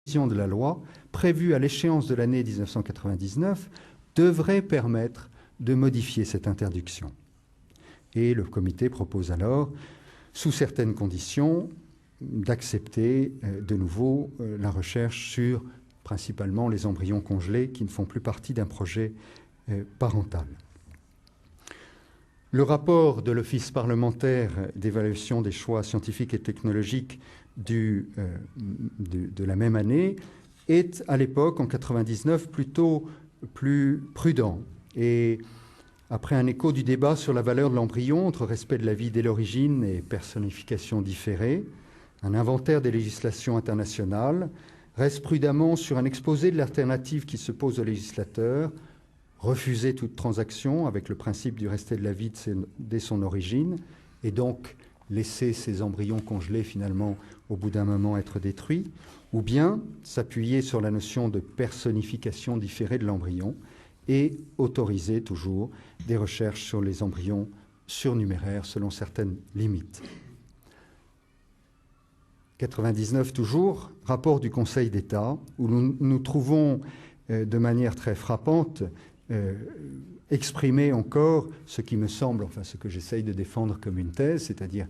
de la loi prévue à l'échéance de l'année 1999 devrait permettre de modifier cette interdiction. Et le comité propose alors, sous certaines conditions, d'accepter de nouveau la recherche sur principalement les embryons congelés qui ne font plus partie d'un projet parental. Le rapport de l'Office parlementaire d'évaluation des choix scientifiques et technologiques de la même année est à l'époque, en 1999, plutôt plus prudent. Et après un écho du débat sur la valeur de l'embryon entre respect de la vie dès l'origine et personnification différée, un inventaire des législations internationales reste prudemment sur un exposé de l'alternative qui se pose aux législateurs, refuser toute transaction avec le principe du respect de la vie dès son origine, et donc laisser ces embryons congelés finalement au bout d'un moment être détruits, ou bien s'appuyer sur la notion de personnification différée de l'embryon et autoriser toujours des recherches sur les embryons surnuméraires selon certaines limites. 99 toujours, rapport du Conseil d'État, où nous trouvons de manière très frappante exprimer encore ce qui me semble, enfin ce que j'essaye de défendre comme une thèse, c'est-à-dire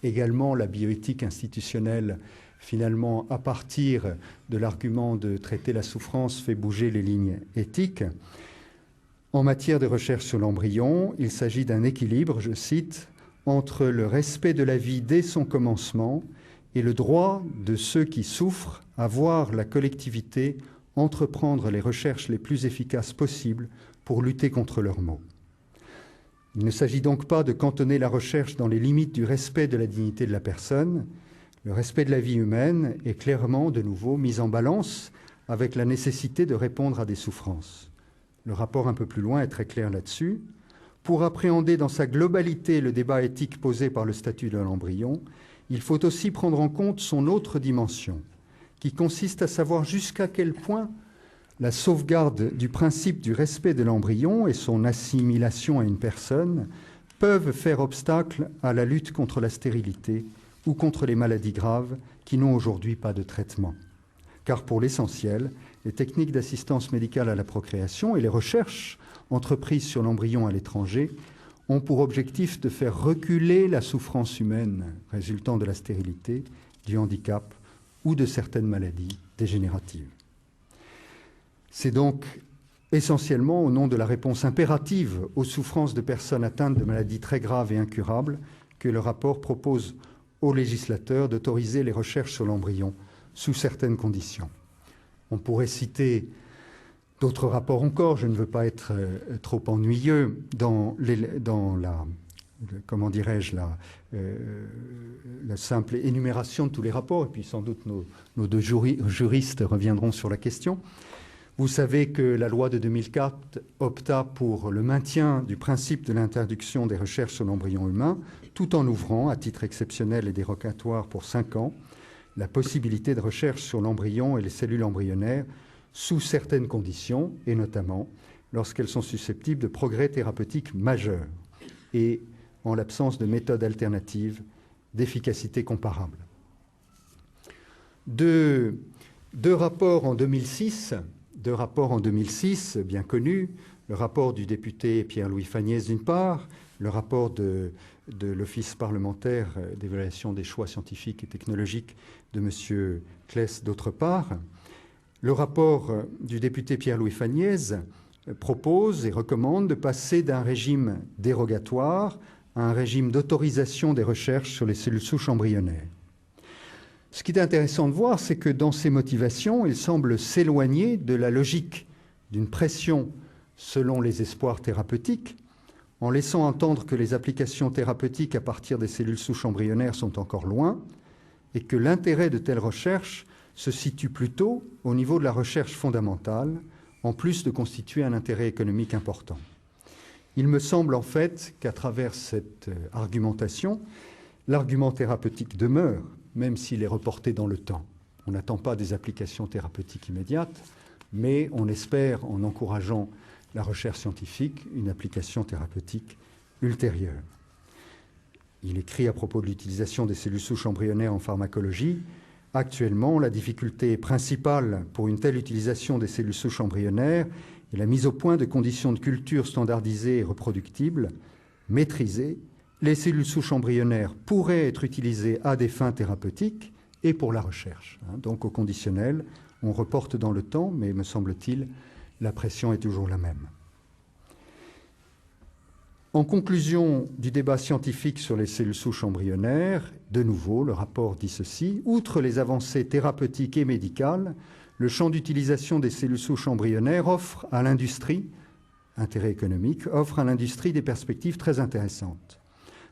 également la bioéthique institutionnelle, finalement à partir de l'argument de traiter la souffrance fait bouger les lignes éthiques. En matière de recherche sur l'embryon, il s'agit d'un équilibre, je cite, entre le respect de la vie dès son commencement et le droit de ceux qui souffrent à voir la collectivité entreprendre les recherches les plus efficaces possibles pour lutter contre leurs maux. Il ne s'agit donc pas de cantonner la recherche dans les limites du respect de la dignité de la personne. Le respect de la vie humaine est clairement, de nouveau, mis en balance avec la nécessité de répondre à des souffrances. Le rapport un peu plus loin est très clair là-dessus. Pour appréhender dans sa globalité le débat éthique posé par le statut de l'embryon, il faut aussi prendre en compte son autre dimension, qui consiste à savoir jusqu'à quel point la sauvegarde du principe du respect de l'embryon et son assimilation à une personne peuvent faire obstacle à la lutte contre la stérilité ou contre les maladies graves qui n'ont aujourd'hui pas de traitement. Car pour l'essentiel, les techniques d'assistance médicale à la procréation et les recherches entreprises sur l'embryon à l'étranger ont pour objectif de faire reculer la souffrance humaine résultant de la stérilité, du handicap ou de certaines maladies dégénératives. C'est donc essentiellement au nom de la réponse impérative aux souffrances de personnes atteintes de maladies très graves et incurables que le rapport propose aux législateurs d'autoriser les recherches sur l'embryon sous certaines conditions. On pourrait citer d'autres rapports encore, je ne veux pas être trop ennuyeux dans la simple énumération de tous les rapports, et puis sans doute nos deux juristes reviendront sur la question. Vous savez que la loi de 2004 opta pour le maintien du principe de l'interdiction des recherches sur l'embryon humain, tout en ouvrant, à titre exceptionnel et dérogatoire pour 5 ans, la possibilité de recherche sur l'embryon et les cellules embryonnaires sous certaines conditions, et notamment lorsqu'elles sont susceptibles de progrès thérapeutiques majeurs et en l'absence de méthodes alternatives d'efficacité comparable. Deux rapports en 2006, bien connus, le rapport du député Pierre-Louis Fagnès d'une part, le rapport de l'Office parlementaire d'évaluation des choix scientifiques et technologiques de M. Claes d'autre part. Le rapport du député Pierre-Louis Fagnès propose et recommande de passer d'un régime dérogatoire à un régime d'autorisation des recherches sur les cellules souches embryonnaires. Ce qui est intéressant de voir, c'est que dans ses motivations, il semble s'éloigner de la logique d'une pression selon les espoirs thérapeutiques, en laissant entendre que les applications thérapeutiques à partir des cellules souches embryonnaires sont encore loin et que l'intérêt de telles recherches se situe plutôt au niveau de la recherche fondamentale, en plus de constituer un intérêt économique important. Il me semble en fait qu'à travers cette argumentation, l'argument thérapeutique demeure, même s'il est reporté dans le temps. On n'attend pas des applications thérapeutiques immédiates, mais on espère, en encourageant la recherche scientifique, une application thérapeutique ultérieure. Il écrit à propos de l'utilisation des cellules souches embryonnaires en pharmacologie: Actuellement, la difficulté principale pour une telle utilisation des cellules souches embryonnaires est la mise au point de conditions de culture standardisées et reproductibles, maîtrisées. Les cellules souches embryonnaires pourraient être utilisées à des fins thérapeutiques et pour la recherche. Donc au conditionnel, on reporte dans le temps, mais me semble-t-il, la pression est toujours la même. En conclusion du débat scientifique sur les cellules souches embryonnaires, de nouveau, le rapport dit ceci: outre les avancées thérapeutiques et médicales, le champ d'utilisation des cellules souches embryonnaires offre à l'industrie, intérêt économique, offre à l'industrie des perspectives très intéressantes.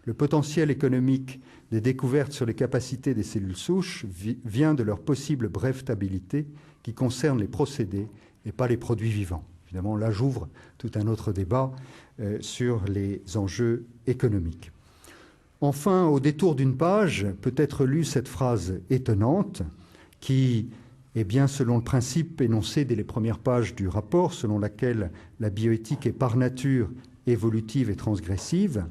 Le potentiel économique des découvertes sur les capacités des cellules souches vient de leur possible brevetabilité qui concerne les procédés et pas les produits vivants. Évidemment, là, j'ouvre tout un autre débat sur les enjeux économiques. Enfin, au détour d'une page, peut être lue cette phrase étonnante qui est bien selon le principe énoncé dès les premières pages du rapport, selon laquelle la bioéthique est par nature évolutive et transgressive.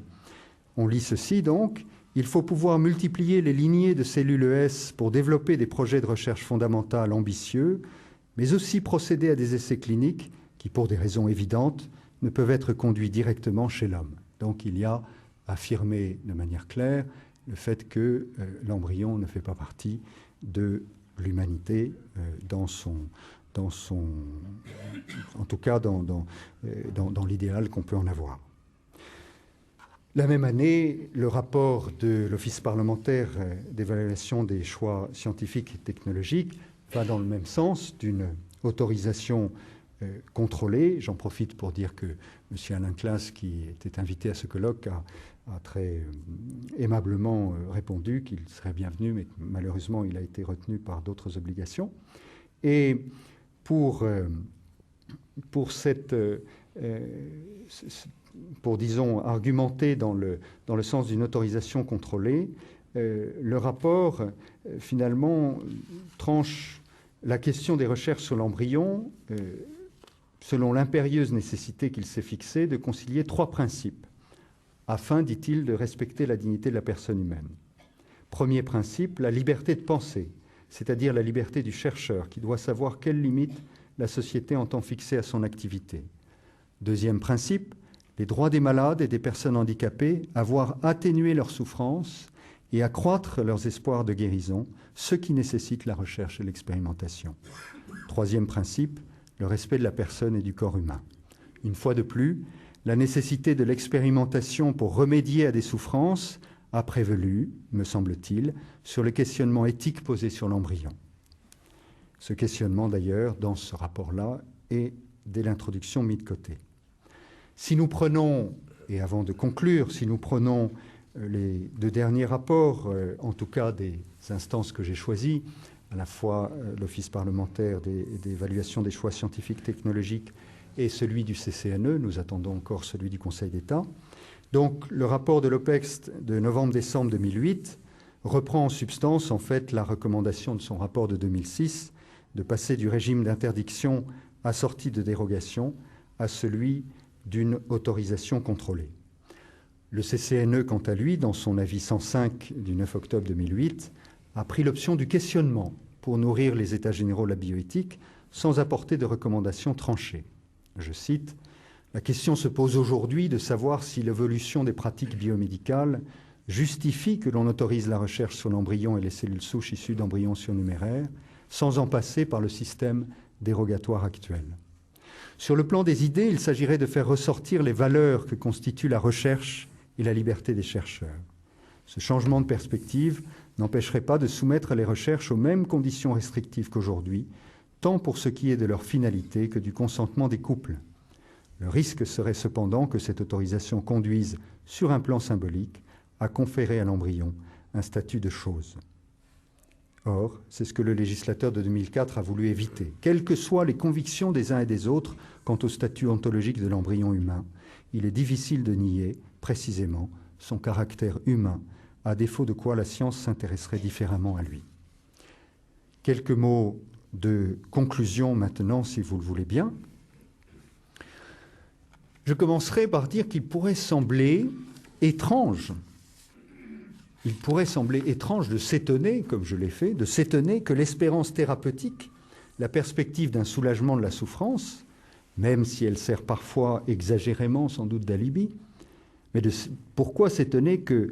On lit ceci donc: il faut pouvoir multiplier les lignées de cellules ES pour développer des projets de recherche fondamentale ambitieux, mais aussi procéder à des essais cliniques qui, pour des raisons évidentes, ne peuvent être conduits directement chez l'homme. Donc il y a affirmé de manière claire le fait que l'embryon ne fait pas partie de l'humanité en tout cas dans l'idéal qu'on peut en avoir. La même année, le rapport de l'Office parlementaire d'évaluation des choix scientifiques et technologiques va dans le même sens d'une autorisation contrôlée. J'en profite pour dire que M. Alain Claes, qui était invité à ce colloque, a très aimablement répondu qu'il serait bienvenu, mais malheureusement, il a été retenu par d'autres obligations. Et pour disons, argumenter dans le sens d'une autorisation contrôlée, le rapport, finalement, tranche la question des recherches sur l'embryon selon l'impérieuse nécessité qu'il s'est fixée de concilier trois principes, afin, dit-il, de respecter la dignité de la personne humaine. Premier principe, la liberté de penser, c'est-à-dire la liberté du chercheur, qui doit savoir quelles limites la société entend fixer à son activité. Deuxième principe, les droits des malades et des personnes handicapées à voir atténuer leurs souffrances et accroître leurs espoirs de guérison, ce qui nécessite la recherche et l'expérimentation. Troisième principe, le respect de la personne et du corps humain. Une fois de plus, la nécessité de l'expérimentation pour remédier à des souffrances a prévalu, me semble-t-il, sur le questionnement éthique posé sur l'embryon. Ce questionnement, d'ailleurs, dans ce rapport-là, est, dès l'introduction, mis de côté. Si nous prenons, et avant de conclure, si nous prenons les deux derniers rapports, en tout cas des instances que j'ai choisies, à la fois l'Office parlementaire d'évaluation des choix scientifiques technologiques et celui du CCNE, nous attendons encore celui du Conseil d'État. Donc le rapport de l'OPEX de novembre-décembre 2008 reprend en substance en fait la recommandation de son rapport de 2006 de passer du régime d'interdiction assorti de dérogation à celui d'une autorisation contrôlée. Le CCNE, quant à lui, dans son avis 105 du 9 octobre 2008, a pris l'option du questionnement pour nourrir les États généraux de la bioéthique sans apporter de recommandations tranchées. Je cite: « La question se pose aujourd'hui de savoir si l'évolution des pratiques biomédicales justifie que l'on autorise la recherche sur l'embryon et les cellules souches issues d'embryons surnuméraires sans en passer par le système dérogatoire actuel. Sur le plan des idées, il s'agirait de faire ressortir les valeurs que constituent la recherche et la liberté des chercheurs. Ce changement de perspective n'empêcherait pas de soumettre les recherches aux mêmes conditions restrictives qu'aujourd'hui, tant pour ce qui est de leur finalité que du consentement des couples. Le risque serait cependant que cette autorisation conduise, sur un plan symbolique, à conférer à l'embryon un statut de chose. Or, c'est ce que le législateur de 2004 a voulu éviter. Quelles que soient les convictions des uns et des autres quant au statut ontologique de l'embryon humain, il est difficile de nier, précisément, son caractère humain, à défaut de quoi la science s'intéresserait différemment à lui. Quelques mots de conclusion maintenant, si vous le voulez bien. Je commencerai par dire qu'il pourrait sembler étrange il pourrait sembler étrange de s'étonner, comme je l'ai fait, de s'étonner que l'espérance thérapeutique, la perspective d'un soulagement de la souffrance, même si elle sert parfois exagérément sans doute d'alibi, mais pourquoi s'étonner que